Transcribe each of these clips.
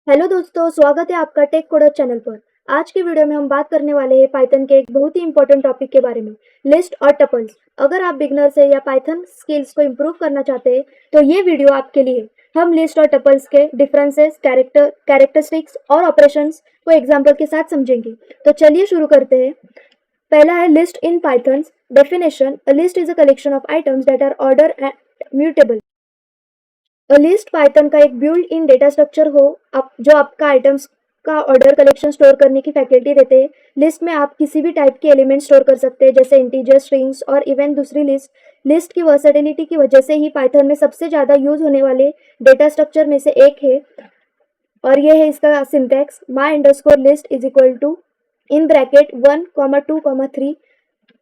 Hello दोस्तों, स्वागत है आपका टेक कोडर चैनल पर। आज के वीडियो में हम बात करने वाले हैं पाइथन के एक बहुत ही इंपॉर्टेंट टॉपिक के बारे में, लिस्ट और टपल्स। अगर आप बिगनर्स हैं या पाइथन स्किल्स को इम्प्रूव करना चाहते हैं तो ये वीडियो आपके लिए है। हम लिस्ट और टपल्स के डिफरेंसेस, कैरेक्टरिस्टिक्स और ऑपरेशंस को एग्जाम्पल के साथ समझेंगे। तो चलिए शुरू करते हैं। पहला है list in Python definition. A list is a collection of items that are order and mutable. A list Python का एक बिल्ट इन डेटा स्ट्रक्चर हो जो आपका आइटम्स का ऑर्डर कलेक्शन स्टोर करने की फैसिलिटी देते हैं। लिस्ट में आप किसी भी टाइप के एलिमेंट स्टोर कर सकते हैं, जैसे इंटीजर, स्ट्रिंग्स और इवन दूसरी लिस्ट। लिस्ट की वर्सेटिलिटी की वजह से ही पाइथन में सबसे ज़्यादा यूज होने वाले डेटा स्ट्रक्चर में से एक है, और ये है इसका syntax. My underscore list is equal to in bracket 1, 2, 3।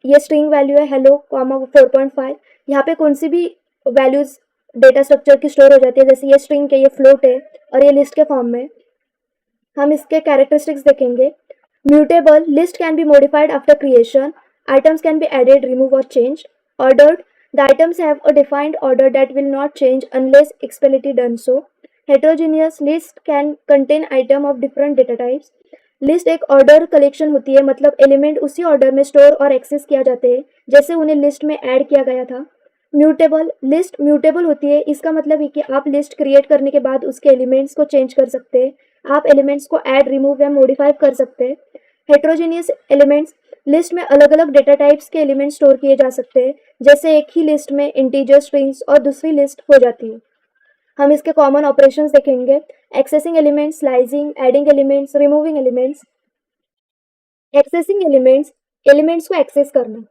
ये स्ट्रिंग वैल्यू है हेलो, 4.5। यहाँ पे कौन सी भी वैल्यूज डेटा स्ट्रक्चर की स्टोर हो जाती है, जैसे ये स्ट्रिंग के, ये फ्लोट है और ये लिस्ट के फॉर्म में। हम इसके कैरेक्टरिस्टिक्स देखेंगे। Mutable list can be modified after creation. Items can be added, remove और change. Ordered the items have a defined order that will not change unless explicitly done so. Heterogeneous list can contain item of different data types. List एक order collection होती है, मतलब element उसी order में store और access किया जाते हैं जैसे उन्हें लिस्ट में ऐड किया गया था। म्यूटेबल लिस्ट म्यूटेबल होती है, इसका मतलब है कि आप लिस्ट क्रिएट करने के बाद उसके एलिमेंट्स को चेंज कर सकते हैं। आप एलिमेंट्स को ऐड, रिमूव या मॉडिफाई कर सकते हैं। हेट्रोजीनियस एलिमेंट्स लिस्ट में अलग अलग डेटा टाइप्स के एलिमेंट्स स्टोर किए जा सकते हैं, जैसे एक ही लिस्ट में इंटीजर, स्ट्रिंग्स और दूसरी लिस्ट हो जाती है। हम इसके कॉमन ऑपरेशंस देखेंगे। Accessing elements, slicing, adding elements, removing elements. Accessing elements elements को एक्सेस करना।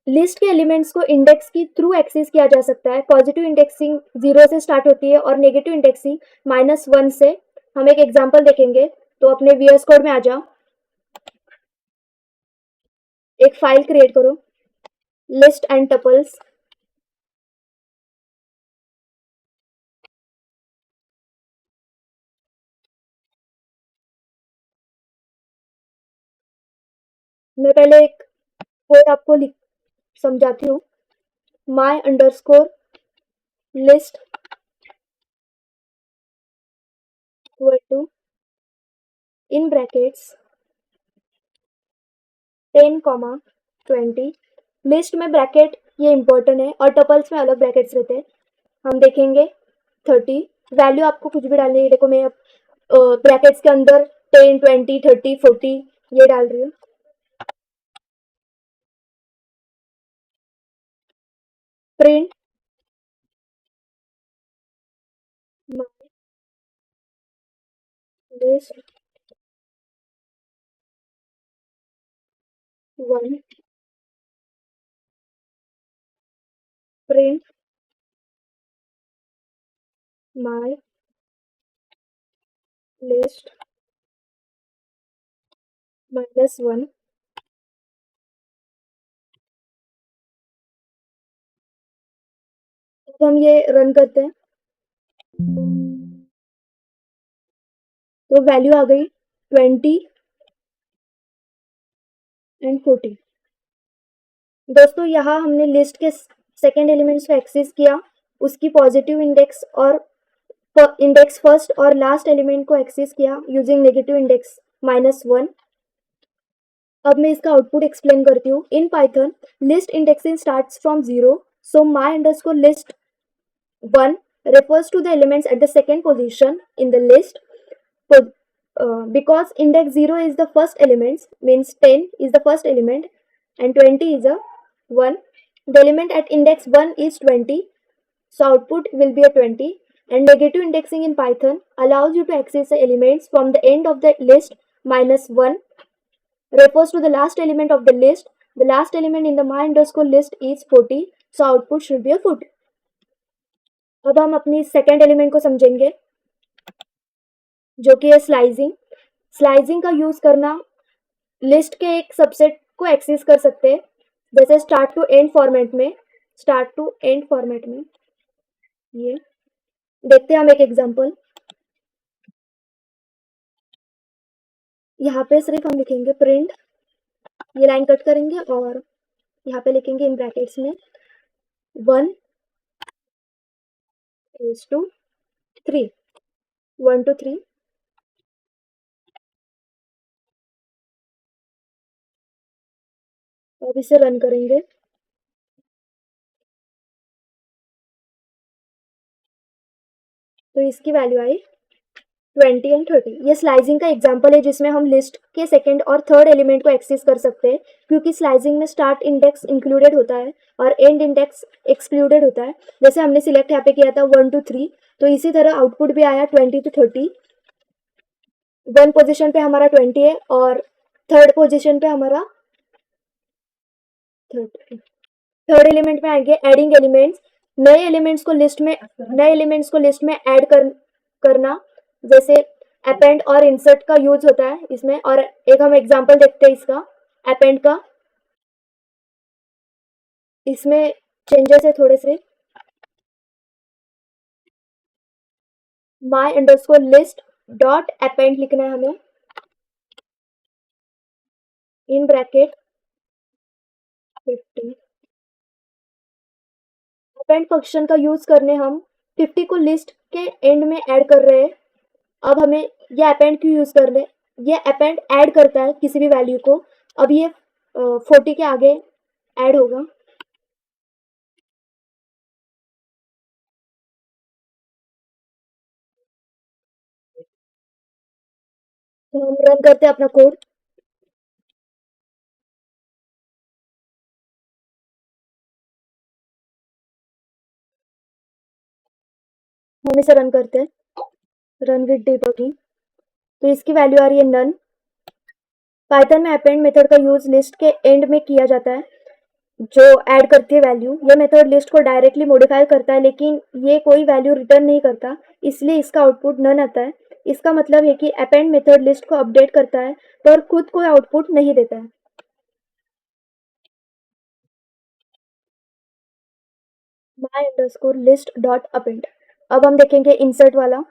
लिस्ट के एलिमेंट्स को इंडेक्स की थ्रू एक्सेस किया जा सकता है। पॉजिटिव इंडेक्सिंग 0 से स्टार्ट होती है और नेगेटिव इंडेक्सिंग -1 से। हम एक एग्जांपल देखेंगे, तो अपने वीएस कोड में आ जाओ। एक फाइल क्रिएट करो, लिस्ट एंड टपल्स। मैं पहले एक कोड आपको समझाती हूँ। My underscore list equal to in brackets 10, 20। List में ब्रैकेट ये इंपॉर्टेंट है और टपल्स में अलग ब्रैकेट्स रहते हैं। हम देखेंगे 30। वैल्यू आपको कुछ भी डालनी है। देखो मैं ब्रैकेट्स के अंदर 10, 20, 30, 40 ये डाल रही हूँ। Print list 1, print my list -1। अब हम ये रन करते हैं तो वैल्यू आ गई 20 एंड 40। दोस्तों यहाँ हमने लिस्ट के सेकेंड एलिमेंट्स को एक्सेस किया, उसकी पॉजिटिव इंडेक्स और इंडेक्स फर्स्ट और लास्ट एलिमेंट को एक्सेस किया यूजिंग नेगेटिव इंडेक्स -1। अब मैं इसका आउटपुट एक्सप्लेन करती हूँ। In Python list indexing starts from 0, so my underscore list 1 refers to the elements at the second position in the list. Because index 0 is the first element, means 10 is the first element and 20 is a 1. The element at index 1 is 20, so output will be a 20. And negative indexing in Python allows you to access the elements from the end of the list. -1 refers to the last element of the list. The last element in the my underscore list is 40, so output should be a 40. अब हम अपनी second element को समझेंगे, जो कि है slicing. Slicing का use करना लिस्ट के एक सबसेट को एक्सेस कर सकते हैं, जैसे स्टार्ट टू एंड फॉर्मेट में। स्टार्ट टू एंड फॉर्मेट में ये देखते हैं हम एक एग्जांपल। यहाँ पे सिर्फ हम लिखेंगे प्रिंट, ये लाइन कट करेंगे और यहाँ पे लिखेंगे इन ब्रैकेट्स में 1 to 3, 1 to 3। अब इसे रन करेंगे। तो इसकी वैल्यू आई 20 एंड 30। ये स्लाइसिंग का एग्जाम्पल है जिसमें हम लिस्ट के सेकंड और थर्ड एलिमेंट को एक्सेस कर सकते हैं, क्योंकि स्लाइसिंग में स्टार्ट इंडेक्स इंक्लूडेड होता है और एंड इंडेक्स एक्सक्लूडेड होता है। जैसे हमने सिलेक्ट यहाँ पे किया था 1 to 3, तो इसी तरह आउटपुट भी आया 20 to 30। वन पोजिशन पे हमारा 20 है और थर्ड पोजिशन पे हमारा 30। थर्ड एलिमेंट में आएंगे एडिंग एलिमेंट्स। नए एलिमेंट्स को लिस्ट में ऐड करना, जैसे अपेंड और इंसर्ट का यूज होता है इसमें। और एक हम एग्जांपल देखते हैं इसका, अपेंड का। इसमें चेंजेस है थोड़े से। माई अंडरस्कोर लिस्ट डॉट अपेंड लिखना है हमें इन ब्रैकेट 50। अपेंड फंक्शन का यूज करने हम 50 को लिस्ट के एंड में ऐड कर रहे हैं। अब हमें ये अपेंड क्यों यूज कर ले, ये अपेंड ऐड करता है किसी भी वैल्यू को। अब ये 40 के आगे ऐड होगा। तो हम रन करते हैं अपना कोड। हम इसे रन करते हैं, रन विद डिबगिंग। तो इसकी वैल्यू आ रही है नन। पाइथन में अपेंड मेथड का यूज लिस्ट के एंड में किया जाता है, जो ऐड करती है वैल्यू। ये मेथड लिस्ट को डायरेक्टली मॉडिफाई करता है, लेकिन ये कोई वैल्यू रिटर्न नहीं करता, इसलिए इसका आउटपुट नन आता है। इसका मतलब है कि अपेंड मेथड लिस्ट को अपडेट करता है पर खुद कोई आउटपुट नहीं देता है। My underscore list dot append. अब हम देखेंगे इंसर्ट वाला।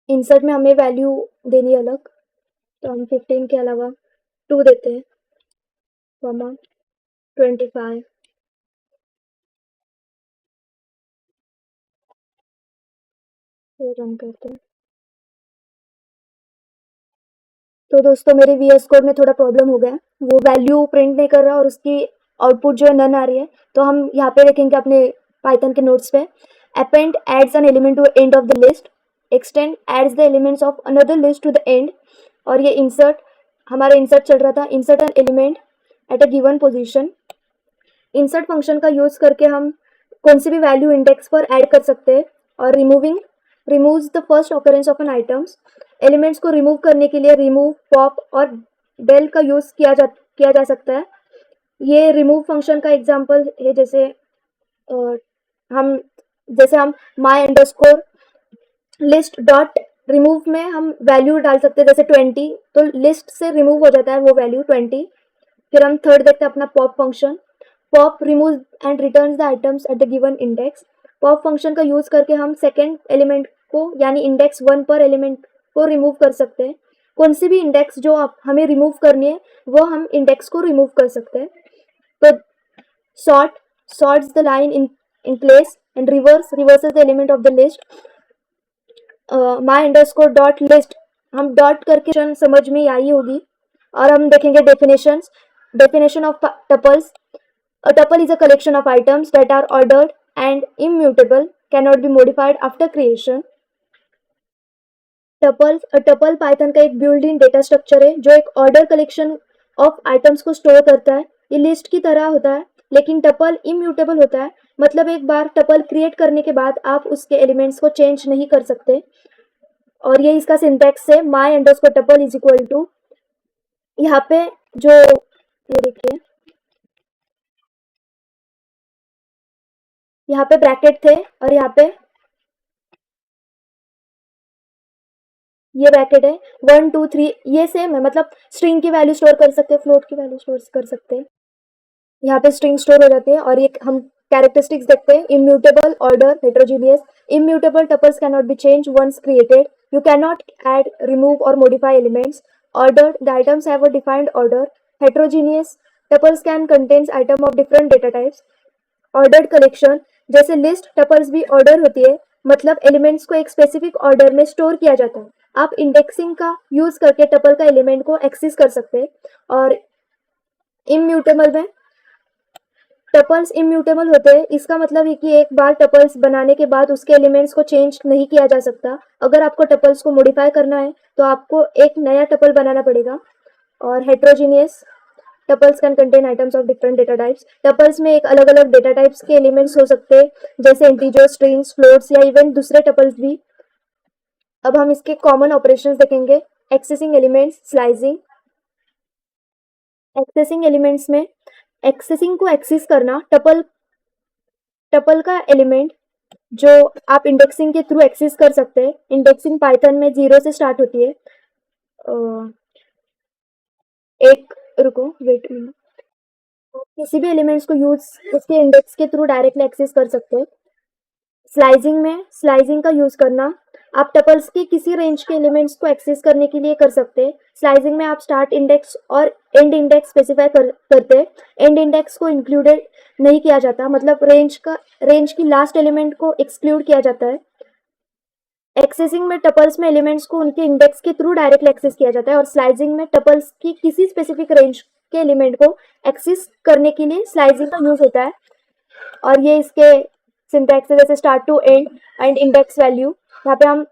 इंसर्ट में हमें वैल्यू देनी अलग, तो हम 15 के अलावा 2 देते हैं, कॉमा 25। फिर रन करते हैं। तो दोस्तों मेरे VS कोड में थोड़ा प्रॉब्लम हो गया, वो वैल्यू प्रिंट नहीं कर रहा और उसकी आउटपुट जो है नन आ रही है। तो हम यहाँ पे देखेंगे अपने पाइथन के नोट्स पे, append adds an element to end of the list, extend adds the elements of another list to the end. और ये इंसर्ट, हमारा इंसर्ट चल रहा था, insert an element at a given position. Insert function का use करके हम कौन सी भी वैल्यू इंडेक्स पर ऐड कर सकते हैं। और removes the first occurrence of an items. Elements को रिमूव करने के लिए रिमूव, पॉप और डेल का यूज किया जा सकता है। ये रिमूव फंक्शन का एग्जांपल है, हम जैसे हम माई अंडरस्कोर लिस्ट डॉट रिमूव में हम वैल्यू डाल सकते हैं, जैसे 20, तो लिस्ट से रिमूव हो जाता है वो वैल्यू 20। फिर हम थर्ड देखते हैं अपना pop function. Pop remove and returns the items at the given index. Pop function का यूज करके हम सेकेंड एलिमेंट को, यानी इंडेक्स 1 पर एलिमेंट को रिमूव कर सकते हैं। कौन सी भी इंडेक्स जो हमें रिमूव करनी है वो हम इंडेक्स को रिमूव कर सकते हैं। तो sorts the line in place and reverses the element of the list. My underscore dot list, हम डॉट करके समझ में आई होगी। और हम देखेंगे definition of tuples. A tuple is a collection of items that are ordered and immutable, cannot be modified after creation. Tuple Python का एक बिल्ड इन डेटा स्ट्रक्चर है जो एक ऑर्डर कलेक्शन ऑफ आइटम्स को स्टोर करता है। ये list की तरह होता है, लेकिन टपल इम्यूटेबल होता है। मतलब एक बार टपल क्रिएट करने के बाद आप उसके एलिमेंट्स को चेंज नहीं कर सकते। और ये इसका सिंटैक्स है, my underscore tuple is equal to, यहाँ पे जो ये देखिए, यहाँ पे ब्रैकेट थे और यहाँ पे ये ब्रैकेट है। 1 2 3 ये सेम है, मतलब स्ट्रिंग की वैल्यू स्टोर कर सकते हैं, फ्लोट की वैल्यू स्टोर कर सकते हैं। यहाँ पे स्ट्रिंग स्टोर हो जाती है। और ये हम कैरेक्टरिस्टिक्स देखते हैं, immutable, order, heterogeneous. Immutable tuples can not be change once created, you can not add, remove और modify elements. Order, the items have a defined order. Heterogeneous, tuples can contains item of different data types. Ordered collection, जैसे list tuples भी order होती है, मतलब elements को एक specific order में store किया जाता है। आप इंडेक्सिंग का यूज करके टपल का एलिमेंट को एक्सेस कर सकते हैं। और इम्यूटेबल में टपल्स इम्यूटेबल होते हैं। इसका मतलब है कि एक बार टपल्स बनाने के बाद उसके एलिमेंट्स को चेंज नहीं किया जा सकता। अगर आपको टपल्स को मॉडिफाई करना है तो आपको एक नया टपल बनाना पड़ेगा। और heterogeneous tuples can contain items of different data types. Tuples में एक अलग अलग डेटा टाइप्स के एलिमेंट्स हो सकते हैं, जैसे इंटीजर्स, स्ट्रिंग्स, फ्लोट्स या इवन दूसरे टपल्स भी। अब हम इसके कॉमन ऑपरेशंस देखेंगे। Accessing elements, slicing. Accessing elements में एक्सेसिंग को एक्सेस करना, टपल का एलिमेंट जो आप इंडेक्सिंग के थ्रू एक्सेस कर सकते हैं। इंडेक्सिंग पाइथन में 0 से स्टार्ट होती है। एक रुको, वेट मिनट। किसी भी एलिमेंट्स को यूज उसके इंडेक्स के थ्रू डायरेक्टली एक्सेस कर सकते हैं। स्लाइसिंग में स्लाइसिंग का यूज करना, आप टपल्स के किसी रेंज के एलिमेंट्स को एक्सेस करने के लिए कर सकते हैं। स्लाइसिंग में आप स्टार्ट इंडेक्स और एंड इंडेक्स स्पेसिफाई करते हैं। एंड इंडेक्स को इंक्लूडेड नहीं किया जाता, मतलब रेंज की लास्ट एलिमेंट को एक्सक्लूड किया जाता है। एक्सेसिंग में टपल्स में एलिमेंट्स को उनके इंडेक्स के थ्रू डायरेक्टली एक्सेस किया जाता है। और स्लाइसिंग में टपल्स की किसी स्पेसिफिक रेंज के एलिमेंट को एक्सेस करने के लिए स्लाइसिंग का यूज होता है। और ये इसके सिंटैक्स है, जैसे start to end end index value. यहाँ पे हम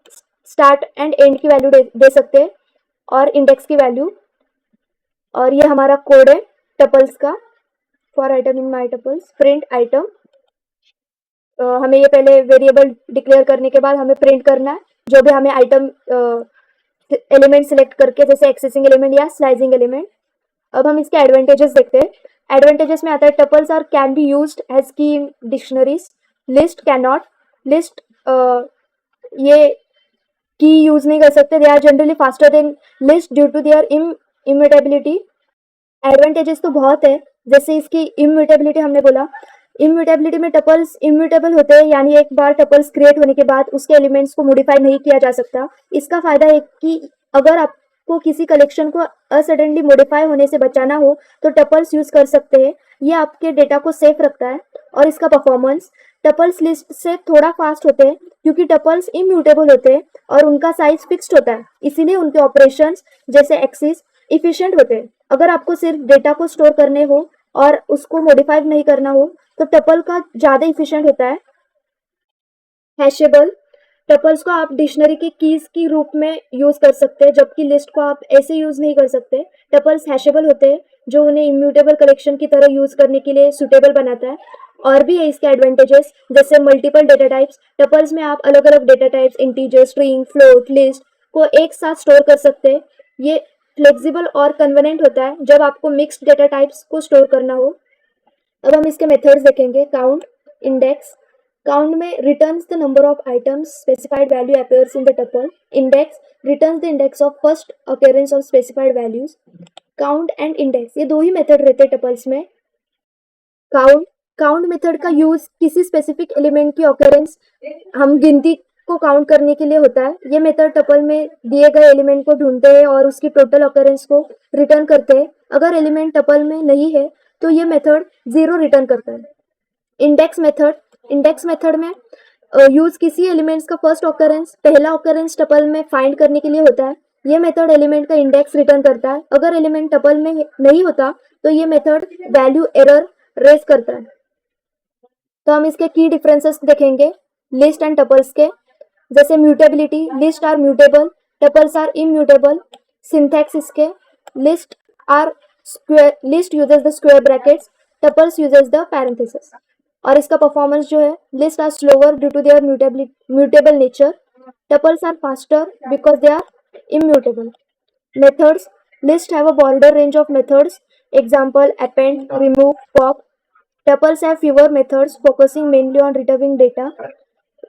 स्टार्ट एंड एंड की वैल्यू दे सकते हैं और इंडेक्स की वैल्यू। और ये हमारा कोड है टपल्स का। For item in my tuples print item. हमें ये पहले वेरिएबल डिक्लेयर करने के बाद हमें प्रिंट करना है जो भी हमें आइटम एलिमेंट सिलेक्ट करके, जैसे एक्सेसिंग एलिमेंट या स्लाइसिंग एलिमेंट। अब हम इसके एडवांटेजेस देखते हैं। एडवांटेजेस में आता है tuples are can be used as key in dictionaries, list can not. List ये की यूज नहीं कर सकते। They are generally faster than list due to their immutability. Advantages तो बहुत है, जैसे इसकी इम्यूटेबिलिटी हमने बोला। इम्यूटेबिलिटी में टपल्स इम्यूटेबल होते हैं, यानी एक बार टपल्स क्रिएट होने के बाद उसके एलिमेंट्स को मॉडिफाई नहीं किया जा सकता। इसका फायदा है कि अगर आपको किसी कलेक्शन को असडनली मॉडिफाई होने से बचाना हो तो टपल्स यूज कर सकते हैं। ये आपके डेटा को सेफ रखता है। और इसका परफॉर्मेंस, टपल्स लिस्ट से थोड़ा फास्ट होते हैं क्योंकि टपल्स इम्यूटेबल होते हैं और उनका साइज फिक्स्ड होता है, इसीलिए उनके ऑपरेशंस जैसे एक्सेस इफिशिएंट होते हैं। अगर आपको सिर्फ डेटा को स्टोर करने हो और उसको मॉडिफाई नहीं करना हो तो टपल का ज़्यादा इफिशिएंट होता है। हैशेबल, टपल्स को आप डिक्शनरी के कीज की रूप में यूज कर सकते हैं, जबकि लिस्ट को आप ऐसे यूज नहीं कर सकते। टपल्स हैशेबल होते हैं जो उन्हें इम्यूटेबल कलेक्शन की तरह यूज करने के लिए सुटेबल बनाता है। और भी है इसके एडवांटेजेस, जैसे मल्टीपल डेटा टाइप्स। टपल्स में आप अलग अलग data types, integer, string, float, list को एक साथ स्टोर कर सकते हैं। ये फ्लेक्सिबल और कन्वीनियंट होता है जब आपको मिक्स्ड डेटा टाइप्स को स्टोर करना हो। अब हम इसके मेथड्स देखेंगे। Count, index. काउंट में returns the number of items, specified value appears in the tuple. Index returns the index of first appearance of specified values. Count and index, ये दो ही मेथड रहते हैं टपल्स में। काउंट मेथड का use किसी specific element की occurrence, हम गिनती को काउंट करने के लिए होता है। ये मेथड टपल में दिए गए एलिमेंट को ढूंढते हैं और उसकी टोटल ऑकरेंस को रिटर्न करते हैं। अगर एलिमेंट टपल में नहीं है तो ये मेथड 0 रिटर्न करता है। इंडेक्स मेथड में यूज किसी एलिमेंट्स का फर्स्ट ऑकरेंस, पहला ऑकरेंस टपल में फाइंड करने के लिए होता है। ये मेथड एलिमेंट का इंडेक्स रिटर्न करता है। अगर एलिमेंट टपल में नहीं होता तो ये मेथड वैल्यू एरर रेज करता है। तो हम इसके की डिफरेंसेस देखेंगे लिस्ट एंड टपल्स के, जैसे mutability, list are mutable, tuples are immutable. Syntax इसके, list uses the square brackets, tuples uses the parenthesis. और इसका परफॉर्मेंस जो है, list are slower due to their mutable nature, tuples are faster because they are immutable. Methods, list have a broader range of methods, example append, remove, pop. Tuples have fewer methods, focusing mainly on retrieving data.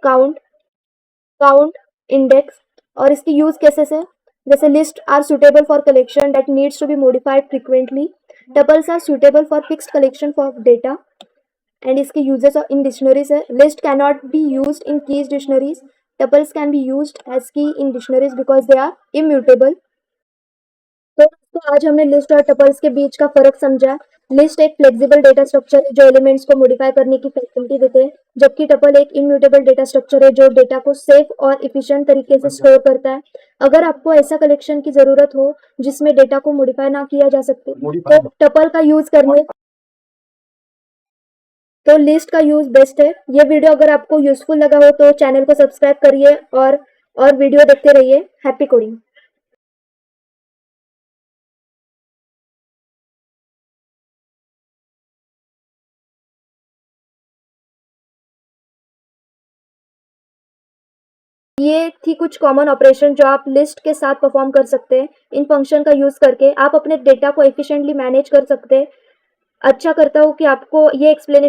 Count, index, और इसकी use cases है, जैसे list are suitable for collection that needs to be modified frequently, tuples are suitable for fixed collection for data. And इसके uses in dictionaries है, list can not be used in keys dictionaries, tuples can be used as key in dictionaries because they are immutable. तो आज हमने list और tuples के बीच का फर्क समझा। लिस्ट एक फ्लेक्सिबल डेटा स्ट्रक्चर है जो एलिमेंट्स को मॉडिफाई करने की फैसिलिटी देते हैं, जबकि टपल एक इम्यूटेबल डेटा स्ट्रक्चर है जो डेटा को सेफ और इफिशिएंट तरीके से स्टोर करता है। अगर आपको ऐसा कलेक्शन की जरूरत हो जिसमें डेटा को मॉडिफाई ना किया जा सके तो टपल का यूज करने तो लिस्ट का यूज बेस्ट है। ये वीडियो अगर आपको यूजफुल लगा हो तो चैनल को सब्सक्राइब करिए और वीडियो देखते रहिए। Happy coding. ये थी कुछ कॉमन ऑपरेशन जो आप लिस्ट के साथ परफॉर्म कर सकते हैं। इन फंक्शन का यूज करके आप अपने डेटा को एफिशिएंटली मैनेज कर सकते हैं। अच्छा करता हूँ कि आपको ये एक्सप्लेनेशन